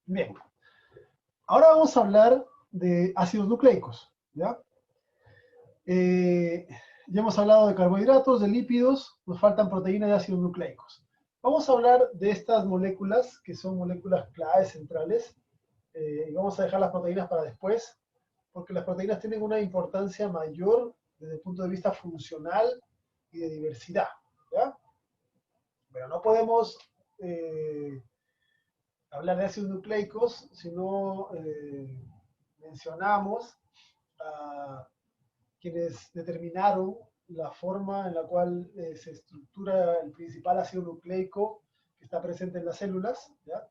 Bien, ahora vamos a hablar de ácidos nucleicos, ¿ya? Ya hemos hablado de carbohidratos, de lípidos, nos faltan proteínas y ácidos nucleicos. Vamos a hablar de estas moléculas, que son moléculas claves centrales, y vamos a dejar las proteínas para después, porque las proteínas tienen una importancia mayor desde el punto de vista funcional y de diversidad, ¿ya? Pero no podemos hablar de ácidos nucleicos si no mencionamos a quienes determinaron la forma en la cual se estructura el principal ácido nucleico que está presente en las células, ¿ya?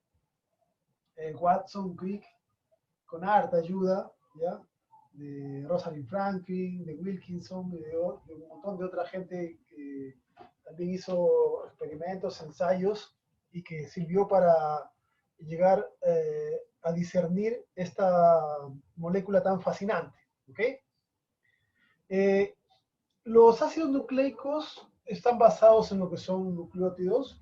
Watson, Crick, con harta ayuda, ¿ya? De Rosalind Franklin, de Wilkinson, de un montón de otra gente que también hizo experimentos, ensayos, y que sirvió para llegar a discernir esta molécula tan fascinante, ¿ok? Los ácidos nucleicos están basados en lo que son nucleótidos,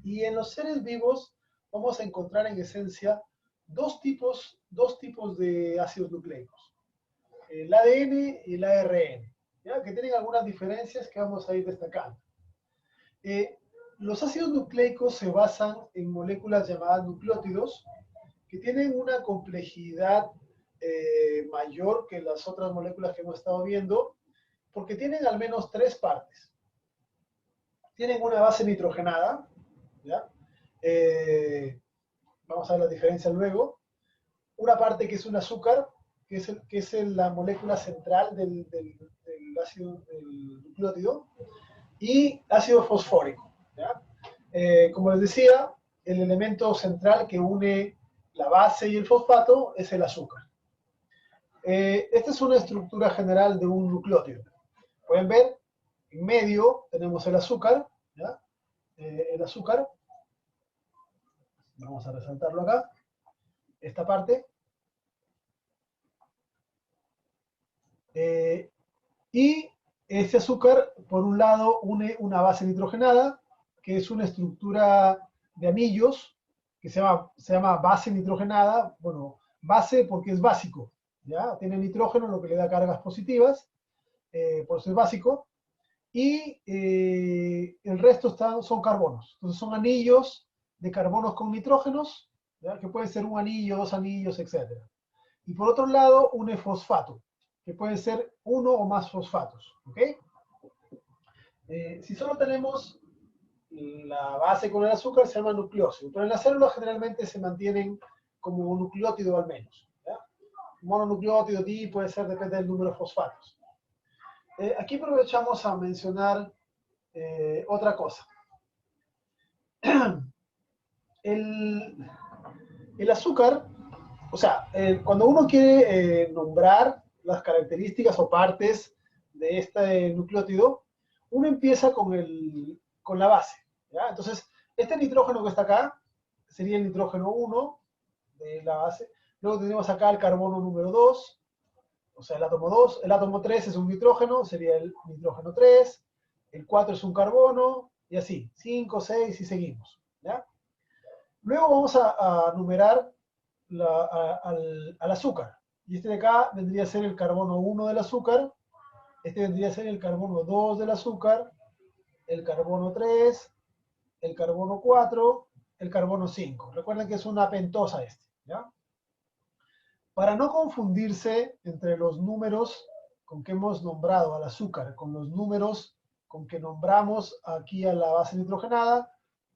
y en los seres vivos vamos a encontrar en esencia dos tipos de ácidos nucleicos, el ADN y el ARN, ¿ya? Que tienen algunas diferencias que vamos a ir destacando. Los ácidos nucleicos se basan en moléculas llamadas nucleótidos, que tienen una complejidad mayor que las otras moléculas que hemos estado viendo, porque tienen al menos tres partes. Tienen una base nitrogenada, ¿ya? Vamos a ver la diferencia luego. Una parte que es un azúcar, que es la molécula central del ácido del nucleótido, y ácido fosfórico, ¿ya? Como les decía, el elemento central que une la base y el fosfato es el azúcar. Esta es una estructura general de un nucleótido. Pueden ver, en medio tenemos el azúcar, ¿ya? El azúcar, vamos a resaltarlo acá, esta parte. Y este azúcar, por un lado, une una base nitrogenada, que es una estructura de anillos, que se llama base nitrogenada. Bueno, base porque es básico, ¿ya? Tiene nitrógeno, lo que le da cargas positivas, por eso es básico. Y el resto son carbonos. Entonces son anillos de carbonos con nitrógenos, ¿ya? Que pueden ser un anillo, dos anillos, etc. Y por otro lado, une fosfato, que pueden ser uno o más fosfatos, ¿ok? Si solo tenemos la base con el azúcar, se llama nucleósido, pero en las células generalmente se mantienen como un nucleótido al menos, ¿ya? Mononucleótido, di, puede ser, depende del número de fosfatos. Aquí aprovechamos a mencionar otra cosa. El, el azúcar, o sea, cuando uno quiere nombrar las características o partes de este nucleótido, uno empieza con la base, ¿ya? Entonces, este nitrógeno que está acá sería el nitrógeno 1 de la base. Luego tenemos acá el carbono número 2, o sea, el átomo 2. El átomo 3 es un nitrógeno, sería el nitrógeno 3. El 4 es un carbono, y así, 5, 6 y seguimos, ¿ya? Luego vamos a numerar al azúcar. Y este de acá vendría a ser el carbono 1 del azúcar. Este vendría a ser el carbono 2 del azúcar, el carbono 3, el carbono 4, el carbono 5. Recuerden que es una pentosa este, ¿ya? Para no confundirse entre los números con que hemos nombrado al azúcar, con los números con que nombramos aquí a la base nitrogenada,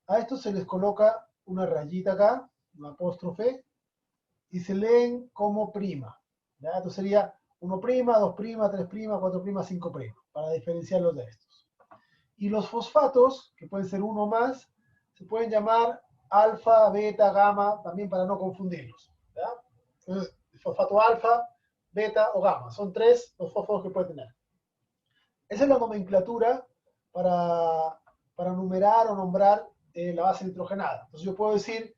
a estos se les coloca una rayita acá, una apóstrofe, y se leen como prima, ¿ya? Entonces sería 1', 2', 3', 4', 5', para diferenciarlos de estos. Y los fosfatos, que pueden ser uno más, se pueden llamar alfa, beta, gamma, también para no confundirlos, ¿ya? Entonces, fosfato alfa, beta o gamma, son tres los fósforos que puede tener. Esa es la nomenclatura para numerar o nombrar la base nitrogenada. Entonces yo puedo decir,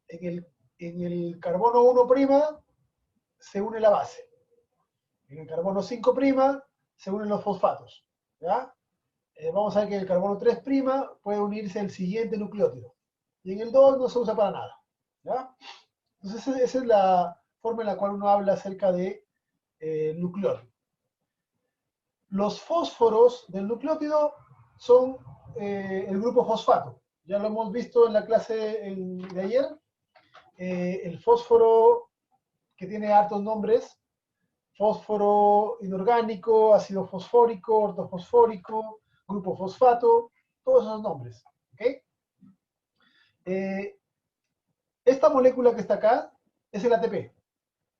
en el carbono 1' se une la base. En el carbono 5' se unen los fosfatos, ¿ya? Vamos a ver que en el carbono 3' puede unirse el siguiente nucleótido. Y en el 2 no se usa para nada, ¿ya? Entonces, esa es la forma en la cual uno habla acerca de nucleótido. Los fósforos del nucleótido son el grupo fosfato. Ya lo hemos visto en la clase de ayer. El fósforo que tiene hartos nombres: fósforo inorgánico, ácido fosfórico, ortofosfórico, grupo fosfato, todos esos nombres. ¿Okay? Esta molécula que está acá es el ATP.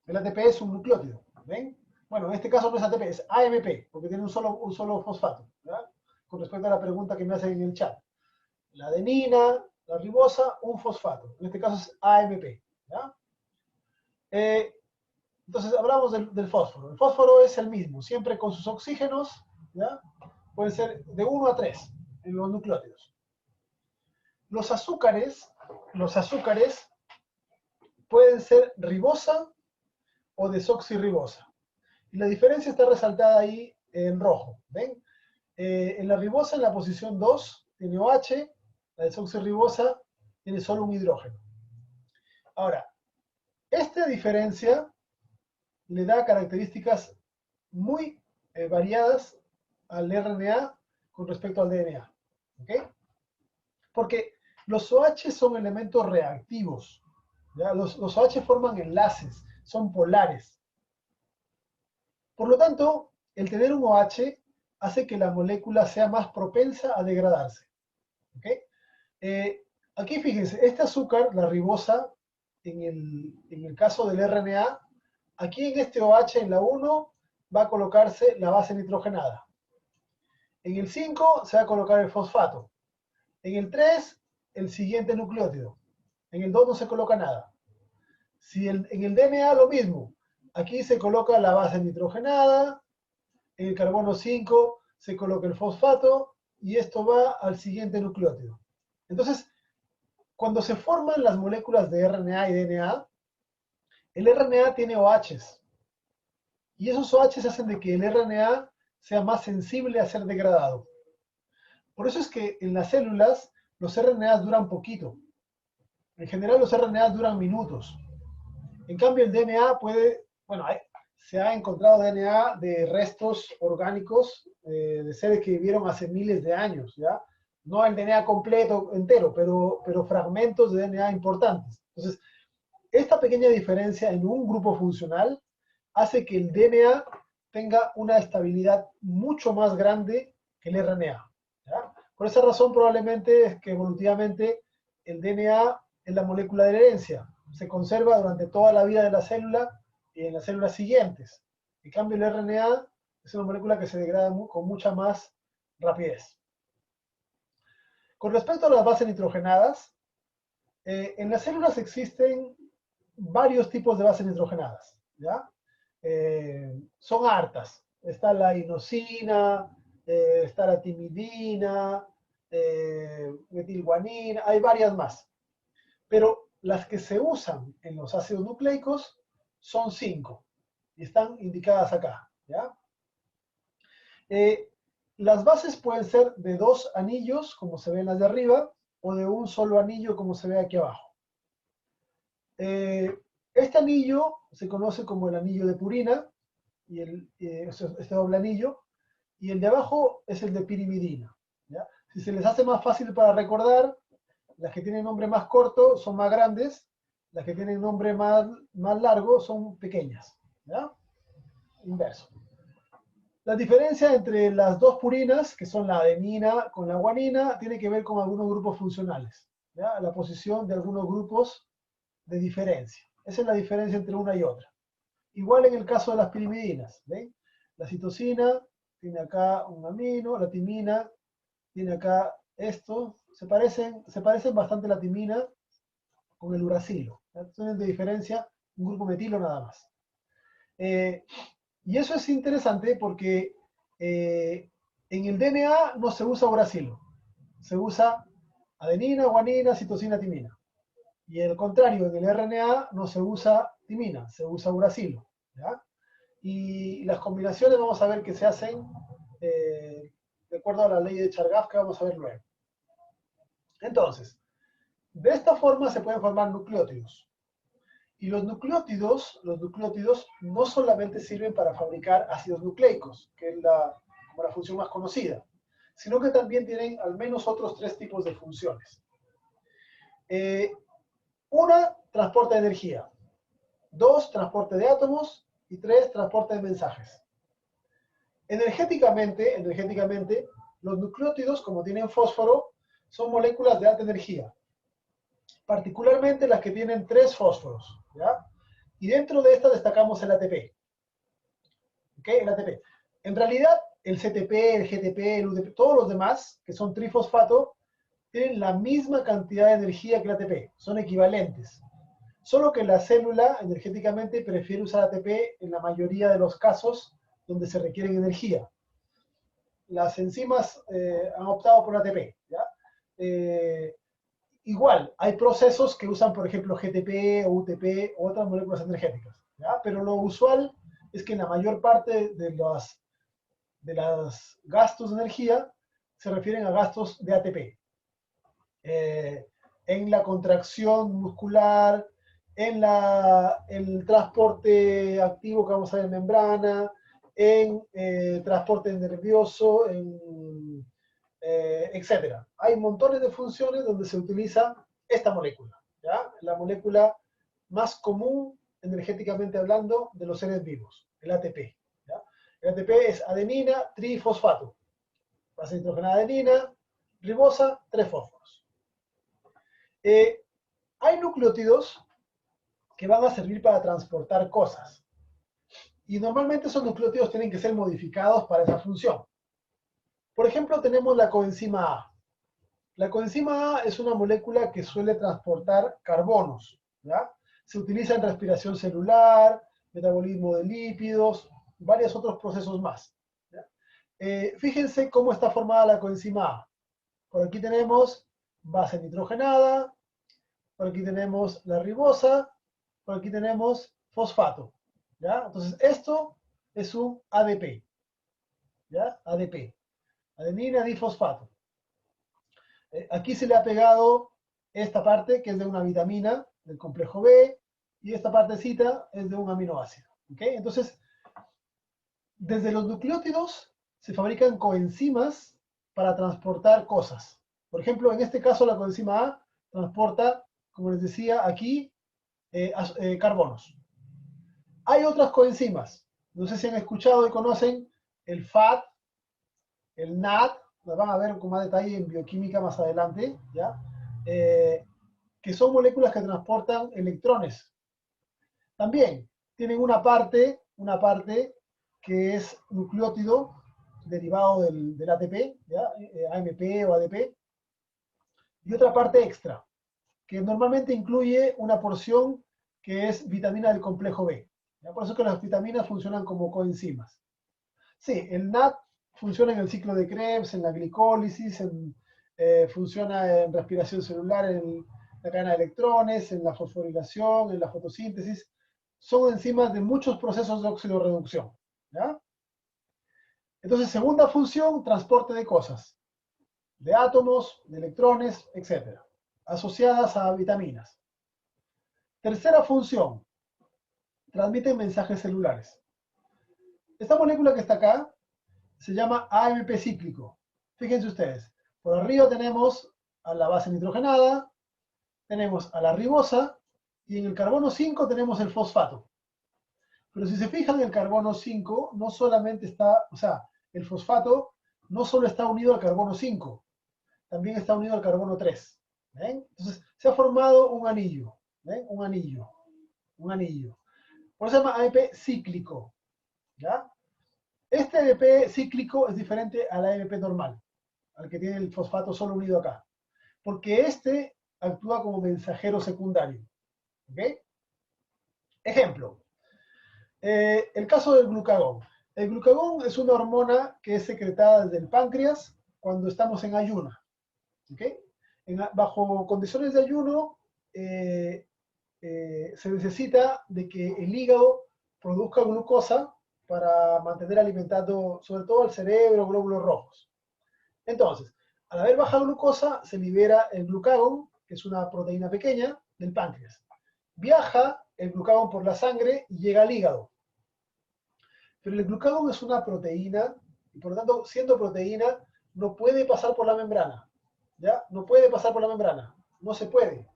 El ATP es un nucleótido. ¿Ven? Bueno, en este caso no es ATP, es AMP, porque tiene un solo fosfato. ¿Verdad? Con respecto a la pregunta que me hacen en el chat. La adenina, la ribosa, un fosfato. En este caso es AMP. ¿Ya? Entonces hablamos del fósforo. El fósforo es el mismo, siempre con sus oxígenos, ¿ya? Pueden ser de 1 a 3 en los nucleótidos. Los azúcares pueden ser ribosa o desoxirribosa. Y la diferencia está resaltada ahí en rojo. ¿Ven? En la ribosa, en la posición 2, tiene OH, la desoxirribosa tiene solo un hidrógeno. Ahora, esta diferencia le da características muy variadas al RNA con respecto al DNA. ¿Okay? Porque los OH son elementos reactivos. ¿Ya? Los OH forman enlaces, son polares. Por lo tanto, el tener un OH hace que la molécula sea más propensa a degradarse. ¿Okay? Aquí fíjense, este azúcar, la ribosa, en el caso del RNA, aquí en este OH, en la 1, va a colocarse la base nitrogenada. En el 5 se va a colocar el fosfato. En el 3, el siguiente nucleótido. En el 2 no se coloca nada. En el DNA lo mismo. Aquí se coloca la base nitrogenada. En el carbono 5 se coloca el fosfato. Y esto va al siguiente nucleótido. Entonces, cuando se forman las moléculas de RNA y DNA, el RNA tiene OHs. Y esos OHs hacen de que el RNA sea más sensible a ser degradado. Por eso es que en las células los RNAs duran poquito. En general los RNAs duran minutos. En cambio el DNA puede, bueno, se ha encontrado DNA de restos orgánicos de seres que vivieron hace miles de años, ¿ya? No el DNA completo, entero, pero fragmentos de DNA importantes. Entonces, esta pequeña diferencia en un grupo funcional hace que el DNA tenga una estabilidad mucho más grande que el RNA. ¿Ya? Por esa razón probablemente es que evolutivamente el DNA es la molécula de la herencia. Se conserva durante toda la vida de la célula y en las células siguientes. En cambio el RNA es una molécula que se degrada con mucha más rapidez. Con respecto a las bases nitrogenadas, en las células existen varios tipos de bases nitrogenadas. ¿Ya? Son hartas. Está la inosina, está la timidina, metilguanina, hay varias más. Pero las que se usan en los ácidos nucleicos son 5 y están indicadas acá. ¿Ya? Las bases pueden ser de 2 anillos, como se ven las de arriba, o de un solo anillo, como se ve aquí abajo. Este anillo se conoce como el anillo de purina, y este doble anillo, y el de abajo es el de pirimidina. ¿Ya? Si se les hace más fácil para recordar, las que tienen nombre más corto son más grandes, las que tienen nombre más largo son pequeñas. ¿Ya? Inverso. La diferencia entre las dos purinas, que son la adenina con la guanina, tiene que ver con algunos grupos funcionales. ¿Ya? La posición de algunos grupos de diferencia. Esa es la diferencia entre una y otra. Igual en el caso de las pirimidinas. ¿Ven? La citosina tiene acá un amino, la timina tiene acá esto. Se parecen bastante la timina con el uracilo. Tienen de diferencia un grupo metilo nada más. Y eso es interesante porque en el DNA no se usa uracilo. Se usa adenina, guanina, citosina, timina. Y al contrario, en el RNA no se usa timina, se usa uracilo. ¿Ya? Y las combinaciones vamos a ver que se hacen de acuerdo a la ley de Chargaff, que vamos a ver luego. Entonces, de esta forma se pueden formar nucleótidos. Y los nucleótidos no solamente sirven para fabricar ácidos nucleicos, que es como la función más conocida, sino que también tienen al menos otros 3 tipos de funciones. Una, transporte de energía. 2, transporte de átomos. Y 3, transporte de mensajes. Energéticamente, los nucleótidos, como tienen fósforo, son moléculas de alta energía, particularmente las que tienen 3 fósforos, ¿ya? Y dentro de estas destacamos el ATP. ¿Ok? El ATP. En realidad, el CTP, el GTP, el UDP, todos los demás, que son trifosfato, tienen la misma cantidad de energía que el ATP, son equivalentes. Solo que la célula energéticamente prefiere usar ATP en la mayoría de los casos donde se requieren energía. Las enzimas han optado por ATP, ¿ya? Igual, hay procesos que usan, por ejemplo, GTP o UTP o otras moléculas energéticas, ¿ya? Pero lo usual es que en la mayor parte de los gastos de energía se refieren a gastos de ATP. En la contracción muscular, en el transporte activo que vamos a ver en membrana, en transporte nervioso, etc. Hay montones de funciones donde se utiliza esta molécula, ¿ya? La molécula más común, energéticamente hablando, de los seres vivos, el ATP. ¿Ya? El ATP es adenina, trifosfato. Base nitrogenada adenina, ribosa, 3 fósforos. Hay nucleótidos que van a servir para transportar cosas. Y normalmente esos nucleótidos tienen que ser modificados para esa función. Por ejemplo, tenemos la coenzima A. La coenzima A es una molécula que suele transportar carbonos, ¿ya? Se utiliza en respiración celular, metabolismo de lípidos, varios otros procesos más, ¿ya? Fíjense cómo está formada la coenzima A. Por aquí tenemos base nitrogenada, por aquí tenemos la ribosa, por aquí tenemos fosfato, ¿ya? Entonces, esto es un ADP, ¿ya? ADP, adenina difosfato. Aquí se le ha pegado esta parte, que es de una vitamina del complejo B, y esta partecita es de un aminoácido, ¿ok? Entonces, desde los nucleótidos se fabrican coenzimas para transportar cosas. Por ejemplo, en este caso la coenzima A transporta, como les decía aquí, carbonos. Hay otras coenzimas. No sé si han escuchado y conocen el FAT, el NAT, las van a ver con más detalle en bioquímica más adelante, ¿ya? Que son moléculas que transportan electrones. También tienen una parte que es nucleótido derivado del ATP, ¿ya? AMP o ADP, y otra parte extra, que normalmente incluye una porción que es vitamina del complejo B. ¿Ya? Por eso que las vitaminas funcionan como coenzimas. Sí, el NAT funciona en el ciclo de Krebs, en la glicólisis, funciona en respiración celular, en la cadena de electrones, en la fosforilación, en la fotosíntesis. Son enzimas de muchos procesos de oxidorreducción, ¿ya? Entonces, segunda función, transporte de cosas, de átomos, de electrones, etc., asociadas a vitaminas. Tercera función, transmiten mensajes celulares. Esta molécula que está acá se llama AMP cíclico. Fíjense ustedes, por arriba tenemos a la base nitrogenada, tenemos a la ribosa, y en el carbono 5 tenemos el fosfato. Pero si se fijan, el carbono 5 no solamente está, o sea, el fosfato no solo está unido al carbono 5, también está unido al carbono 3. ¿Ven? Entonces, se ha formado un anillo. ¿Ven? Un anillo. Un anillo. Por eso se llama AMP cíclico. ¿Ya? Este AMP cíclico es diferente al AMP normal, al que tiene el fosfato solo unido acá. Porque este actúa como mensajero secundario. ¿Ok? Ejemplo. El caso del glucagón. El glucagón es una hormona que es secretada desde el páncreas cuando estamos en ayuno. ¿Okay? Bajo condiciones de ayuno, se necesita de que el hígado produzca glucosa para mantener alimentado sobre todo al cerebro, glóbulos rojos. Entonces, al haber baja glucosa, se libera el glucagón, que es una proteína pequeña, del páncreas. viaja el glucagón por la sangre y llega al hígado. Pero el glucagón es una proteína, y por lo tanto, siendo proteína, no puede pasar por la membrana. ¿Ya? No puede pasar por la membrana. No se puede,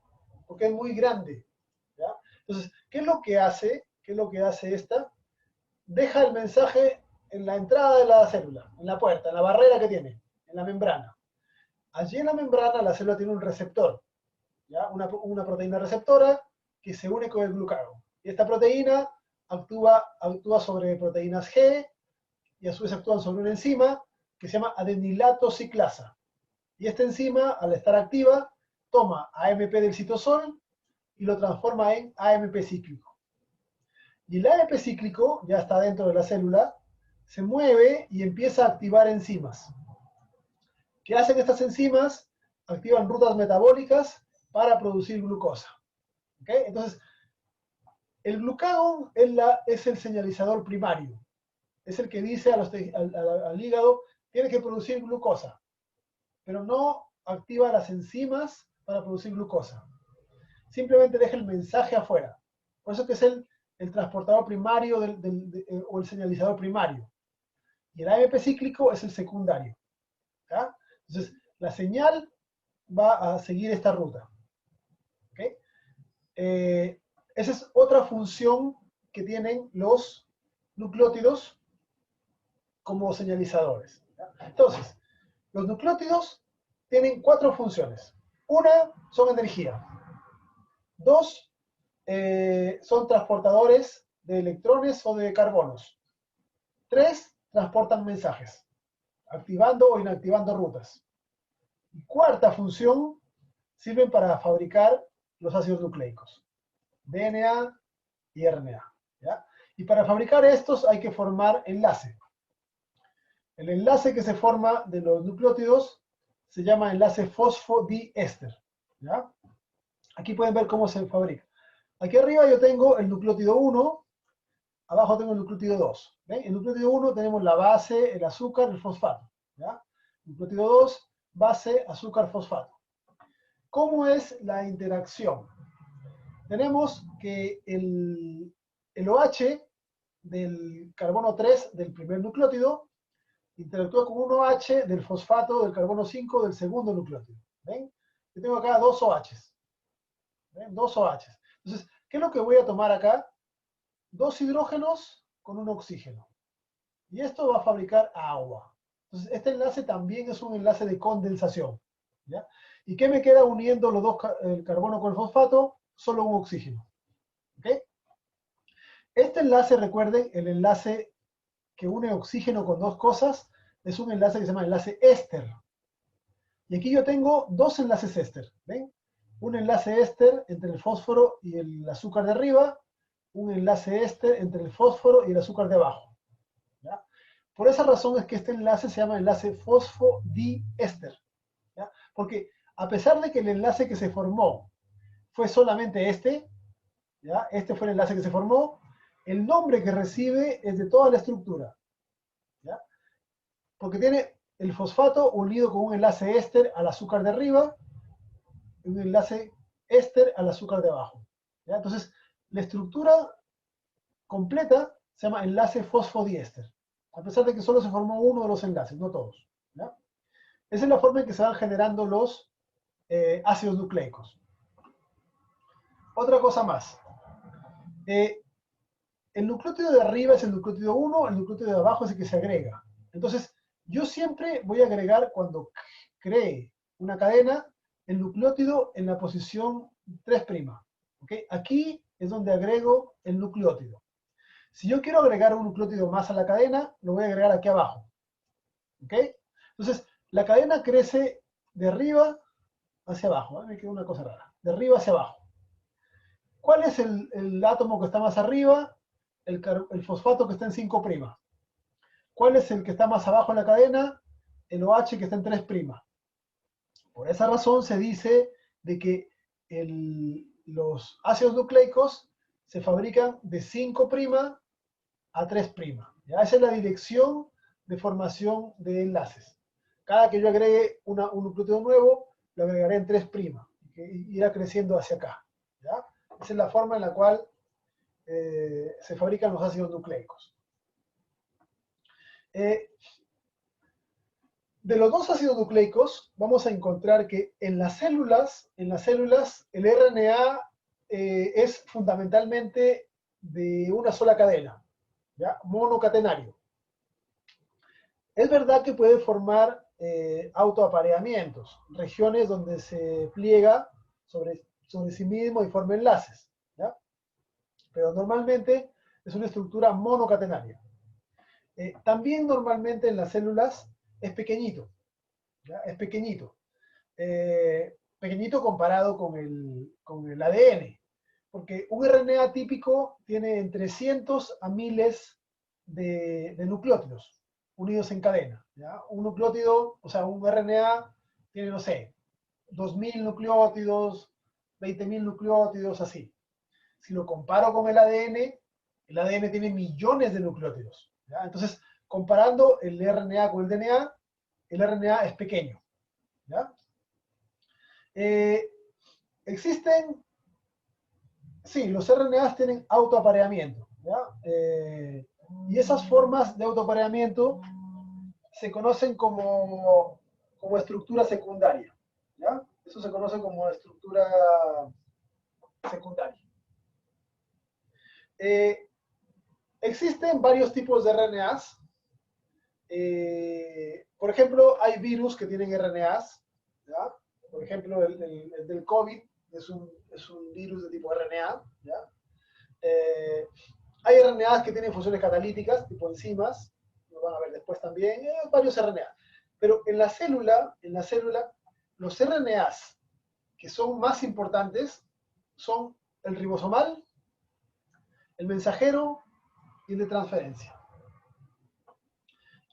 porque es muy grande. ¿Ya? Entonces, ¿qué es lo que hace? ¿Qué es lo que hace esta? Deja el mensaje en la entrada de la célula, en la puerta, en la barrera que tiene, en la membrana. Allí en la membrana la célula tiene un receptor, ¿ya? Una proteína receptora que se une con el glucagón. Y esta proteína actúa sobre proteínas G y a su vez actúan sobre una enzima que se llama adenilato ciclasa. Y esta enzima, al estar activa, toma AMP del citosol y lo transforma en AMP cíclico. Y el AMP cíclico ya está dentro de la célula, se mueve y empieza a activar enzimas. ¿Qué hacen estas enzimas? Activan rutas metabólicas para producir glucosa. ¿Okay? Entonces, el glucagón es el señalizador primario. Es el que dice al hígado, tiene que producir glucosa, pero no activa las enzimas para producir glucosa. Simplemente deja el mensaje afuera. Por eso que es el transportador primario o el señalizador primario. Y el AMP cíclico es el secundario. ¿Ya? Entonces, la señal va a seguir esta ruta. ¿Okay? Esa es otra función que tienen los nucleótidos como señalizadores. ¿Ya? Entonces, los nucleótidos tienen 4 funciones. Una, son energía. 2, son transportadores de electrones o de carbonos. 3, transportan mensajes, activando o inactivando rutas. Y cuarta función, sirven para fabricar los ácidos nucleicos, DNA y RNA. ¿Ya? Y para fabricar estos hay que formar enlace. El enlace que se forma de los nucleótidos se llama enlace fosfodiéster. ¿Ya? Aquí pueden ver cómo se fabrica. Aquí arriba yo tengo el nucleótido 1, abajo tengo el nucleótido 2. ¿Ven? En el nucleótido 1 tenemos la base, el azúcar, el fosfato. ¿Ya? Nucleótido 2, base, azúcar, fosfato. ¿Cómo es la interacción? Tenemos que el OH del carbono 3 del primer nucleótido interactúa con un OH del fosfato del carbono 5 del segundo nucleótido. ¿Ven? Yo tengo acá 2 OHs. ¿Ven? 2 OHs. Entonces, ¿qué es lo que voy a tomar acá? 2 hidrógenos con un oxígeno. Y esto va a fabricar agua. Entonces, este enlace también es un enlace de condensación. ¿Ya? ¿Y qué me queda uniendo los dos, el carbono con el fosfato? Solo un oxígeno. ¿Okay? Este enlace, recuerden, el enlace que une oxígeno con dos cosas, es un enlace que se llama enlace éster. Y aquí yo tengo 2 enlaces éster. ¿Ven? Un enlace éster entre el fósforo y el azúcar de arriba, un enlace éster entre el fósforo y el azúcar de abajo. ¿Ya? Por esa razón es que este enlace se llama enlace fosfodiéster. ¿Ya? Porque a pesar de que el enlace que se formó fue solamente este, ¿ya? Este fue el enlace que se formó, el nombre que recibe es de toda la estructura. ¿Ya? Porque tiene el fosfato unido con un enlace éster al azúcar de arriba y un enlace éster al azúcar de abajo. ¿Ya? Entonces, la estructura completa se llama enlace fosfodiéster, a pesar de que solo se formó uno de los enlaces, no todos. ¿Ya? Esa es la forma en que se van generando los ácidos nucleicos. Otra cosa más. El nucleótido de arriba es el nucleótido 1, el nucleótido de abajo es el que se agrega. Entonces, yo siempre voy a agregar, cuando cree una cadena, el nucleótido en la posición 3'. ¿Okay? Aquí es donde agrego el nucleótido. Si yo quiero agregar un nucleótido más a la cadena, lo voy a agregar aquí abajo. ¿Okay? Entonces, la cadena crece de arriba hacia abajo. Me quedó una cosa rara. De arriba hacia abajo. ¿Cuál es el átomo que está más arriba? El fosfato que está en 5'. ¿Cuál es el que está más abajo en la cadena? El OH que está en 3'. Por esa razón se dice de que los ácidos nucleicos se fabrican de 5' a 3'. ¿Ya? Esa es la dirección de formación de enlaces. Cada que yo agregue un nucleótido nuevo, lo agregaré en 3'. Y irá creciendo hacia acá. ¿Ya? Esa es la forma en la cual se fabrican los ácidos nucleicos. De los dos ácidos nucleicos, vamos a encontrar que en las células el RNA es fundamentalmente de una sola cadena, ¿ya? Monocatenario. Es verdad que puede formar autoapareamientos, regiones donde se pliega sobre sí mismo y forma enlaces, ¿ya? Pero normalmente es una estructura monocatenaria. También normalmente en las células es pequeñito, ¿ya? Es pequeñito. Pequeñito comparado con el ADN, porque un RNA típico tiene entre cientos a miles de nucleótidos unidos en cadena, ¿ya? Un nucleótido, o sea, un RNA tiene, no sé, 2000 nucleótidos, 20.000 nucleótidos, así. Si lo comparo con el ADN tiene millones de nucleótidos, ¿ya? Entonces, comparando el RNA con el RNA es pequeño, ¿ya? Existen, sí, los RNAs tienen autoapareamiento, ¿ya? Y esas formas de autoapareamiento se conocen como estructura secundaria, ¿ya? Eso se conoce como estructura secundaria. Existen varios tipos de RNAs. Por ejemplo, hay virus que tienen RNAs, ¿ya? Por ejemplo, el del COVID es un virus de tipo RNA, ¿ya? Hay RNAs que tienen funciones catalíticas, tipo enzimas, lo van a ver después también, varios RNA. Pero en la célula, los RNAs que son más importantes son el ribosomal, el mensajero y el de transferencia.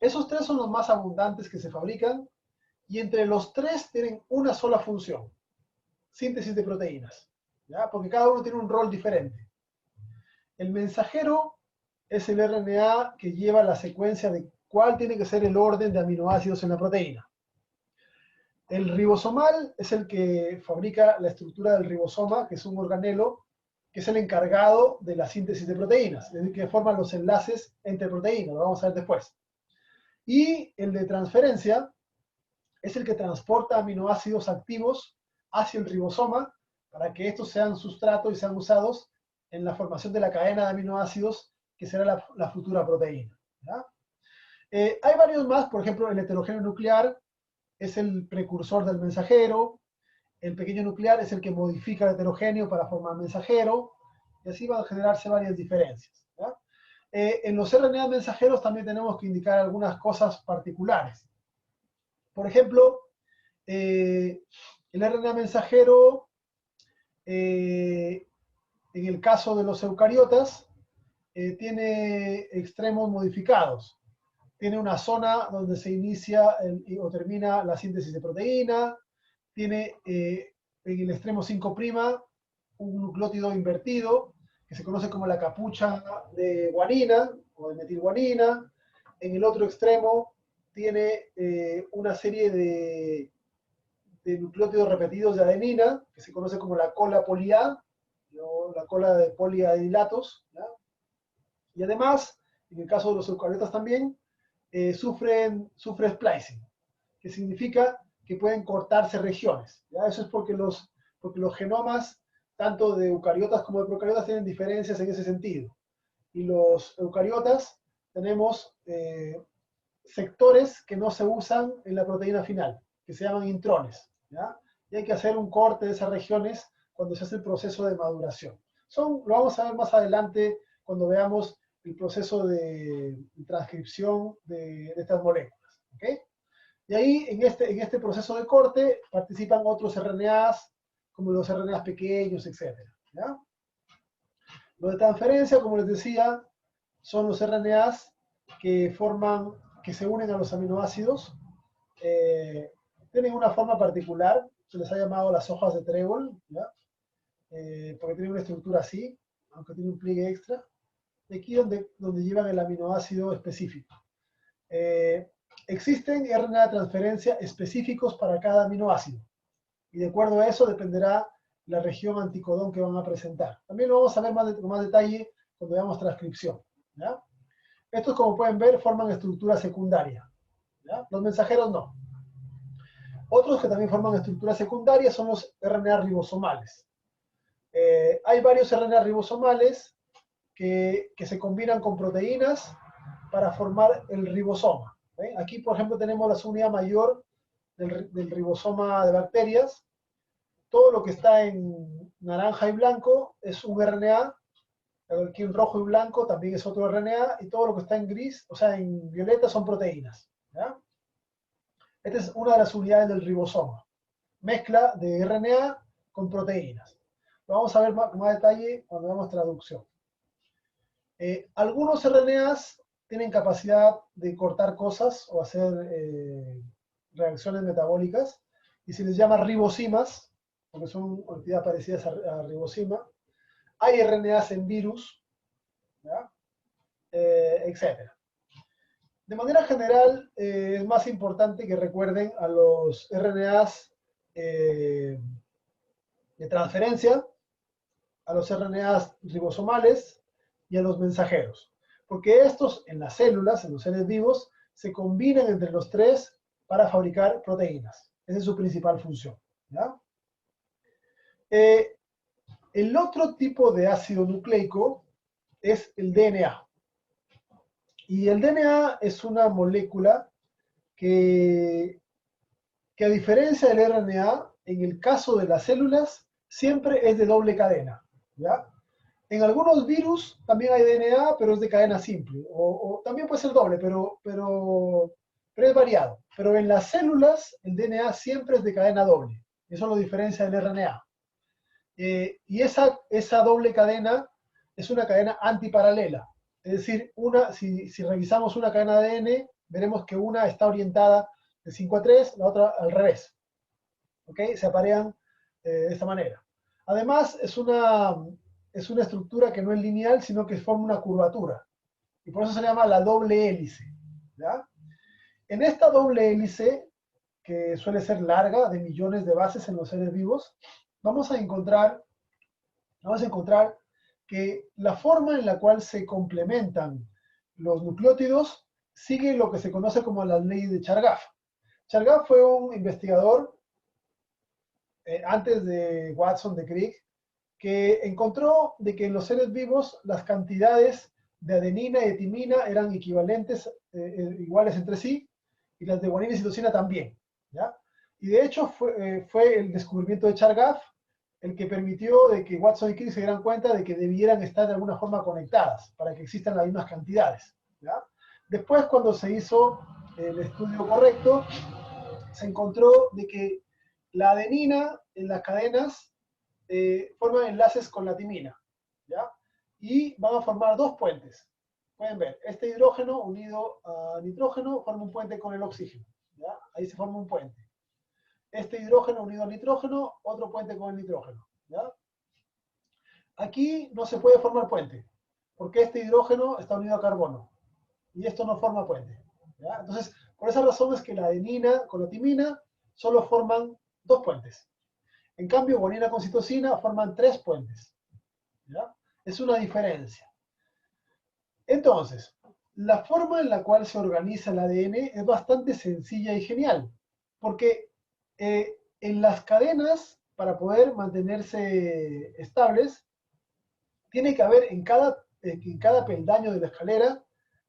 Esos tres son los más abundantes que se fabrican y entre los tres tienen una sola función, síntesis de proteínas, ¿ya? Porque cada uno tiene un rol diferente. El mensajero es el RNA que lleva la secuencia de cuál tiene que ser el orden de aminoácidos en la proteína. El ribosomal es el que fabrica la estructura del ribosoma, que es un organelo que es el encargado de la síntesis de proteínas, es decir, que forman los enlaces entre proteínas, lo vamos a ver después. Y el de transferencia es el que transporta aminoácidos activos hacia el ribosoma para que estos sean sustrato y sean usados en la formación de la cadena de aminoácidos que será la futura proteína, ¿ya? Hay varios más, por ejemplo, el heterogéneo nuclear es el precursor del mensajero, el pequeño nuclear es el que modifica el heterogéneo para formar mensajero, y así van a generarse varias diferencias, ¿ya? En los RNA mensajeros también tenemos que indicar algunas cosas particulares. Por ejemplo, el RNA mensajero, en el caso de los eucariotas, tiene extremos modificados. Tiene una zona donde se inicia o termina la síntesis de proteína, tiene en el extremo 5' un nucleótido invertido, que se conoce como la capucha de guanina o de metilguanina. En el otro extremo tiene una serie de nucleótidos repetidos de adenina, que se conoce como la cola poli-A, o la cola de poliadilatos, ¿ya? Y además, en el caso de los eucariotas también, sufre splicing, que significa que pueden cortarse regiones, ¿ya? Eso es porque los genomas, tanto de eucariotas como de procariotas, tienen diferencias en ese sentido. Y los eucariotas tenemos sectores que no se usan en la proteína final, que se llaman intrones, ¿ya? Y hay que hacer un corte de esas regiones cuando se hace el proceso de maduración. Lo vamos a ver más adelante cuando veamos el proceso de transcripción de estas moléculas, ¿okay? Y ahí, en este proceso de corte, participan otros RNAs, como los RNAs pequeños, etc., ¿ya? Los de transferencia, como les decía, son los RNAs que se unen a los aminoácidos. Tienen una forma particular, se les ha llamado las hojas de trébol, ¿ya? Porque tienen una estructura así, aunque tiene un pliegue extra. Y aquí donde llevan el aminoácido específico. Existen RNA de transferencia específicos para cada aminoácido. Y de acuerdo a eso dependerá la región anticodón que van a presentar. También lo vamos a ver con más detalle cuando veamos transcripción. ¿Ya? Estos, como pueden ver, forman estructura secundaria. ¿Ya? Los mensajeros no. Otros que también forman estructura secundaria son los RNA ribosomales. Hay varios RNA ribosomales que se combinan con proteínas para formar el ribosoma. ¿Ven? Aquí, por ejemplo, tenemos la subunidad mayor del ribosoma de bacterias. Todo lo que está en naranja y blanco es un RNA, aquí en rojo y blanco también es otro RNA, y todo lo que está en gris, o sea, en violeta, son proteínas. ¿Ya? Esta es una de las unidades del ribosoma. Mezcla de RNA con proteínas. Lo vamos a ver con más detalle cuando veamos traducción. Algunos RNAs tienen capacidad de cortar cosas o hacer reacciones metabólicas, y se les llama ribosimas, porque son entidades parecidas a ribosima. Hay RNAs en virus, ¿ya? Etc. De manera general, es más importante que recuerden a los RNAs de transferencia, a los RNAs ribosomales y a los mensajeros. Porque estos, en las células, en los seres vivos, se combinan entre los tres para fabricar proteínas. Esa es su principal función. ¿Ya? El otro tipo de ácido nucleico es el DNA. Y el DNA es una molécula que a diferencia del RNA, en el caso de las células, siempre es de doble cadena. ¿Ya? En algunos virus también hay DNA, pero es de cadena simple. O también puede ser doble, pero es variado. Pero en las células, el DNA siempre es de cadena doble. Eso lo diferencia del RNA. Y esa doble cadena es una cadena antiparalela. Es decir, si revisamos una cadena de ADN, veremos que una está orientada de 5 a 3, la otra al revés. ¿Ok? Se aparean de esta manera. Además, es una estructura que no es lineal, sino que forma una curvatura. Y por eso se llama la doble hélice. ¿Ya? En esta doble hélice, que suele ser larga, de millones de bases en los seres vivos, vamos a encontrar que la forma en la cual se complementan los nucleótidos sigue lo que se conoce como la ley de Chargaff. Chargaff fue un investigador, antes de Watson, de Crick, que encontró de que en los seres vivos las cantidades de adenina y de timina eran equivalentes, iguales entre sí, y las de guanina y citosina también. ¿Ya? Y de hecho fue el descubrimiento de Chargaff el que permitió de que Watson y Crick se dieran cuenta de que debieran estar de alguna forma conectadas para que existan las mismas cantidades. ¿Ya? Después, cuando se hizo el estudio correcto, se encontró de que la adenina en las cadenas forman enlaces con la timina, ¿ya? Y van a formar dos puentes. Pueden ver, este hidrógeno unido a nitrógeno forma un puente con el oxígeno, ¿ya? Ahí se forma un puente. Este hidrógeno unido a nitrógeno, otro puente con el nitrógeno, ¿ya? Aquí no se puede formar puente, porque este hidrógeno está unido a carbono, y esto no forma puente, ¿ya? Entonces, por esa razón es que la adenina con la timina solo forman dos puentes. En cambio, guanina con citosina forman tres puentes, ¿ya? Es una diferencia. Entonces, la forma en la cual se organiza el ADN es bastante sencilla y genial, porque en las cadenas, para poder mantenerse estables, tiene que haber en cada peldaño de la escalera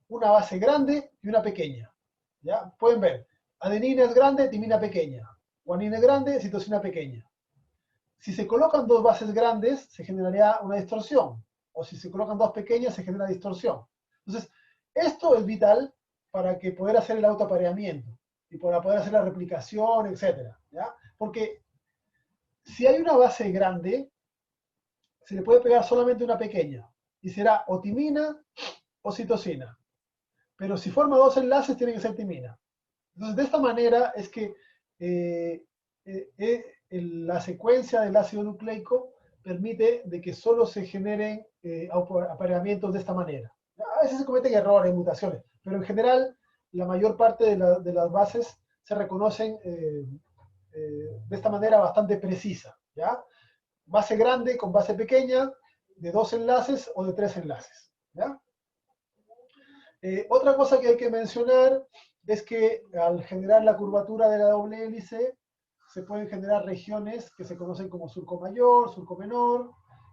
una base grande y una pequeña. ¿Ya? Pueden ver, adenina es grande, timina pequeña, guanina es grande, citosina pequeña. Si se colocan dos bases grandes, se generaría una distorsión. O si se colocan dos pequeñas, se genera distorsión. Entonces, esto es vital para que poder hacer el autoapareamiento y para poder hacer la replicación, etc. ¿Ya? Porque si hay una base grande, se le puede pegar solamente una pequeña. Y será o timina o citosina. Pero si forma dos enlaces, tiene que ser timina. Entonces, de esta manera es que la secuencia del ácido nucleico permite de que solo se generen apareamientos de esta manera. A veces se cometen errores, mutaciones, pero en general la mayor parte de las bases se reconocen de esta manera bastante precisa. ¿Ya? base grande con base pequeña, de 2 enlaces o de 3 enlaces. ¿Ya? Otra cosa que hay que mencionar es que al generar la curvatura de la doble hélice, se pueden generar regiones que se conocen como surco mayor, surco menor,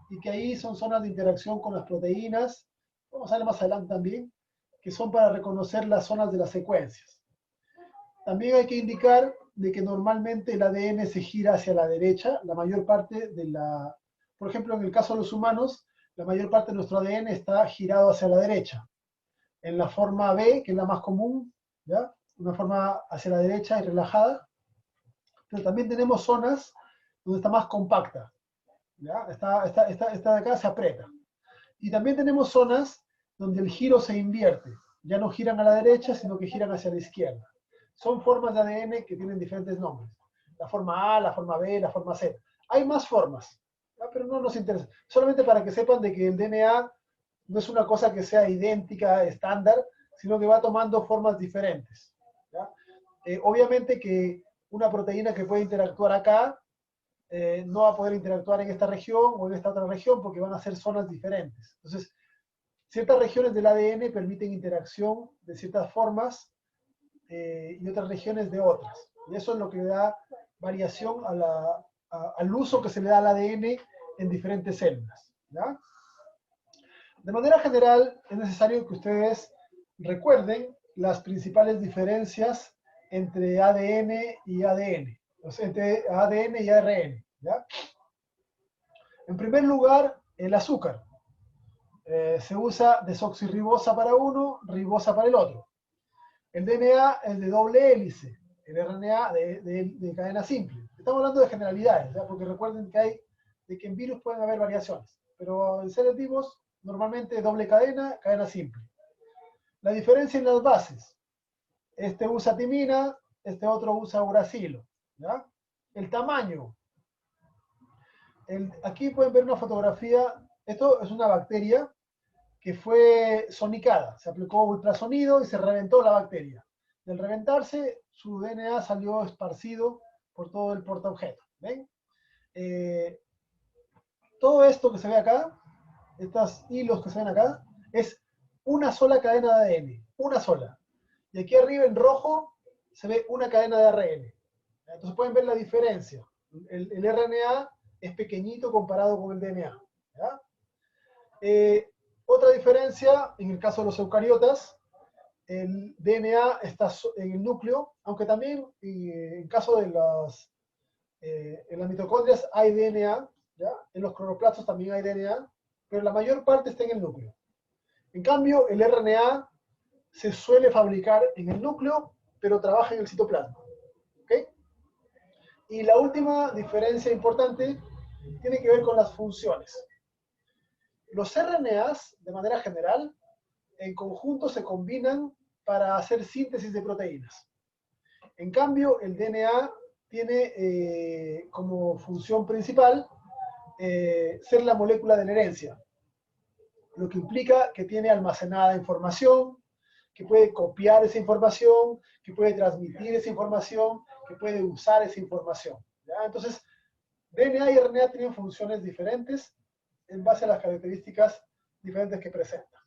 y que ahí son zonas de interacción con las proteínas, vamos a ver más adelante también, que son para reconocer las zonas de las secuencias. También hay que indicar de que normalmente el ADN se gira hacia la derecha, la mayor parte de la, por ejemplo, en el caso de los humanos, la mayor parte de nuestro ADN está girado hacia la derecha. En la forma B, que es la más común, ¿ya? Una forma hacia la derecha y relajada, pero también tenemos zonas donde está más compacta, ¿ya? Esta de acá se aprieta. Y también tenemos zonas donde el giro se invierte, ya no giran a la derecha, sino que giran hacia la izquierda. Son formas de ADN que tienen diferentes nombres. La forma A, la forma B, la forma C. Hay más formas, ¿ya? Pero no nos interesa. Solamente para que sepan de que el DNA no es una cosa que sea idéntica, estándar, sino que va tomando formas diferentes. ¿Ya? Obviamente que una proteína que puede interactuar acá no va a poder interactuar en esta región o en esta otra región porque van a ser zonas diferentes. Entonces, ciertas regiones del ADN permiten interacción de ciertas formas y otras regiones de otras. Y eso es lo que le da variación al uso que se le da al ADN en diferentes células. ¿Ya? De manera general, es necesario que ustedes recuerden las principales diferencias entre ADN y ADN, o sea, entre ADN y ARN. ¿Ya? En primer lugar, el azúcar. Se usa desoxirribosa para uno, ribosa para el otro. El DNA es de doble hélice, el RNA de cadena simple. Estamos hablando de generalidades, ¿ya? Porque recuerden de que en virus pueden haber variaciones, pero en seres vivos normalmente doble cadena, cadena simple. La diferencia en las bases. Este usa timina, este otro usa uracilo. ¿Ya? El tamaño. Aquí pueden ver una fotografía. Esto es una bacteria que fue sonicada. Se aplicó ultrasonido y se reventó la bacteria. Del reventarse, su DNA salió esparcido por todo el portaobjeto. ¿Ven? Todo esto que se ve acá, estos hilos que se ven acá, es una sola cadena de ADN, una sola. Y aquí arriba en rojo se ve una cadena de ARN. Entonces pueden ver la diferencia. El RNA es pequeñito comparado con el DNA. ¿Ya? Otra diferencia, en el caso de los eucariotas, el DNA está en el núcleo, aunque también en caso de en las mitocondrias hay DNA, ¿ya? En los cloroplastos también hay DNA, pero la mayor parte está en el núcleo. En cambio, el RNA se suele fabricar en el núcleo, pero trabaja en el citoplasma. ¿Okay? Y la última diferencia importante tiene que ver con las funciones. Los RNAs, de manera general, en conjunto se combinan para hacer síntesis de proteínas. En cambio, el DNA tiene como función principal ser la molécula de la herencia, lo que implica que tiene almacenada información, que puede copiar esa información, que puede transmitir esa información, que puede usar esa información. ¿Ya? Entonces, DNA y RNA tienen funciones diferentes en base a las características diferentes que presentan.